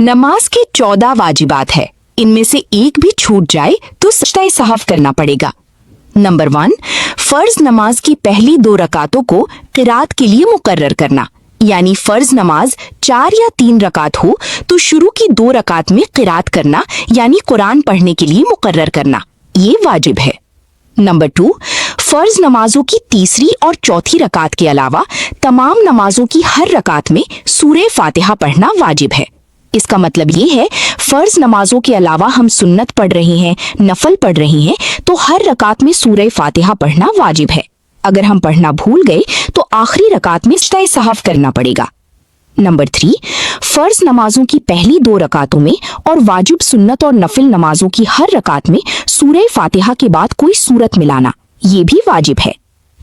नमाज के 14 वाजिबात है, इनमें से एक भी छूट जाए तो सजदा सहव करना पड़ेगा। नंबर 1, फर्ज नमाज की पहली 2 रकातों को क़िरात के लिए मुकर्रर करना, यानी फर्ज नमाज 4 या 3 रकात हो तो शुरू की 2 रकात में क़िरात करना यानी कुरान पढ़ने के लिए मुकर्रर करना, ये वाजिब है। नंबर 2, फर्ज नमाजों की तीसरी और चौथी रकात के अलावा तमाम नमाजों की हर रकात में सूरह फातिहा पढ़ना वाजिब है। इसका मतलब ये है फर्ज नमाजों के अलावा हम सुन्नत पढ़ रहे हैं, नफल पढ़ रहे हैं तो हर रकात में सूरह फातिहा पढ़ना वाजिब है। अगर हम पढ़ना भूल गए तो आखिरी रकात में सजदा सहव करना पड़ेगा। नंबर 3, फर्ज नमाजों की पहली 2 रकातों में और वाजिब सुन्नत और नफिल नमाजों की हर रकात में सूरह फातिहा के बाद कोई सूरत मिलाना, ये भी वाजिब है।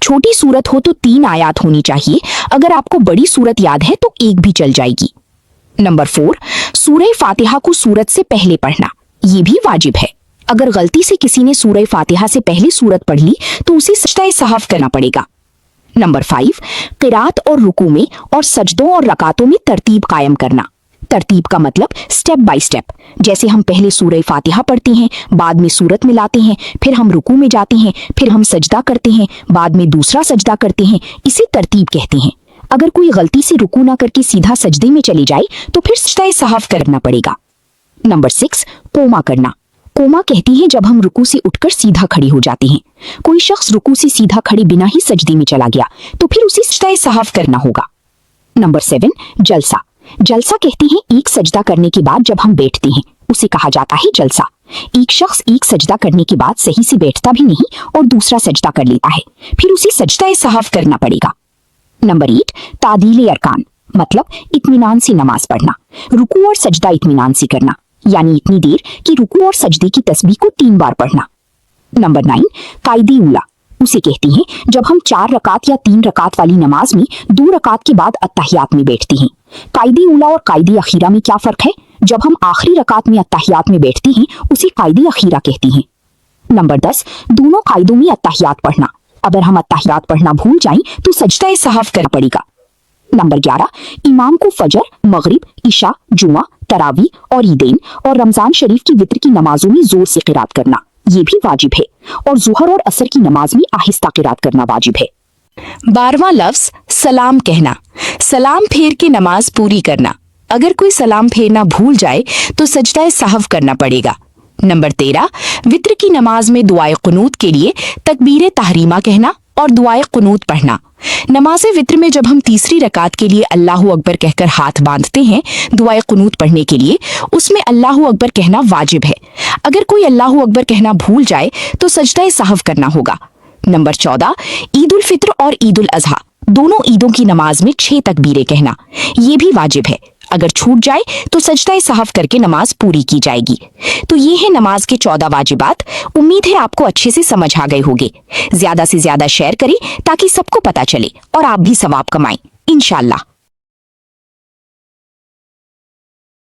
छोटी सूरत हो तो 3 आयात होनी चाहिए, अगर आपको बड़ी सूरत याद है तो 1 भी चल जाएगी। नंबर 4, सूरह फातिहा को सूरत से पहले पढ़ना, ये भी वाजिब है। अगर गलती से किसी ने सूरह फातिहा से पहले सूरत पढ़ ली तो उसे सजदा सहव करना पड़ेगा। नंबर 5, क़िरात और रुकू में और सजदों और रकातों में तरतीब कायम करना। तरतीब का मतलब स्टेप बाय स्टेप, जैसे हम पहले सूरह फातिहा पढ़ते हैं, बाद में सूरत मिलाते हैं, फिर हम रुकू में जाते हैं, फिर हम सजदा करते हैं, बाद में दूसरा सजदा करते हैं, इसे तरतीब कहते हैं। अगर कोई गलती से रुकू ना करके सीधा सजदे में चली जाए तो फिर सजदा सहव करना पड़ेगा। नंबर 6, कोमा करना। कोमा कहती है जब हम रुकू से उठकर सीधा खड़ी हो जाते हैं। कोई शख्स रुकू से सीधा खड़े बिना ही सजदे में चला गया तो फिर उसे सजदा सहव करना होगा। नंबर 7, जलसा। जलसा कहते हैं एक सजदा करने के बाद जब हम बैठते हैं उसे कहा जाता है जलसा। एक शख्स एक सजदा करने के बाद सही से बैठता भी नहीं और दूसरा सजदा कर लेता है, फिर उसे सजदा सहव करना पड़ेगा। नंबर 8, तादील अरकान, मतलब इत्मीनान से नमाज पढ़ना। रुकू और सजदा इत्मीनान से करना, यानी इतनी देर कि रुकू और सजदे की तस्बीह को 3 बार पढ़ना। नंबर 9, कायदे उला। उसे कहती हैं जब हम 4 रकात या 3 रकात वाली नमाज में 2 रकात के बाद अत्तहियात में बैठते हैं। कायदे उला और कायदे अखीरा में क्या फर्क है? जब हम आखिरी रकात में अत्तहियात में बैठते हैं उसे कायदे अखीरा कहते हैं। नंबर 10, दोनों कायदों में अत्तहियात पढ़ना। अगर हम अत्तहियात पढ़ना भूल जाएं तो सजदा सहव करना पड़ेगा। नंबर 11, इमाम को फजर, मगरिब, इशा, जुमा, तरावी और ईदैन और रमजान शरीफ की वित्र की नमाजों में जोर से क़िरात करना, ये भी वाजिब है। और जुहर और असर की नमाज में आहिस्ता क़िरात करना वाजिब है। 12वां लफ्ज सलाम कहना। सलाम फेर के नमाज पूरी करना। अगर कोई सलाम फेरना भूल जाए तो सजदा सहव करना पड़ेगा। नंबर 13, वित्र की नमाज में दुआए कुनूत के लिए तकबीर तहरीमा कहना और दुआए कुनूत पढ़ना। नमाज वित्र में जब हम तीसरी रकात के लिए अल्लाहु अकबर कहकर हाथ बांधते हैं दुआए कुनूत पढ़ने के लिए, उसमें अल्लाहु अकबर कहना वाजिब है। अगर कोई अल्लाहु अकबर कहना भूल जाए तो सजदा सहव करना होगा। नंबर 14, ईद उल फित्र और ईद उल अजहा, दोनों ईदों की नमाज में 6 तकबीरें कहना, ये भी वाजिब है। अगर छूट जाए तो सजदा सहव करके नमाज पूरी की जाएगी। तो ये है नमाज के 14 वाजिबात। उम्मीद है आपको अच्छे से समझ आ गए होंगे। ज्यादा से ज्यादा शेयर करें ताकि सबको पता चले और आप भी सवाब कमाएं इंशाअल्लाह।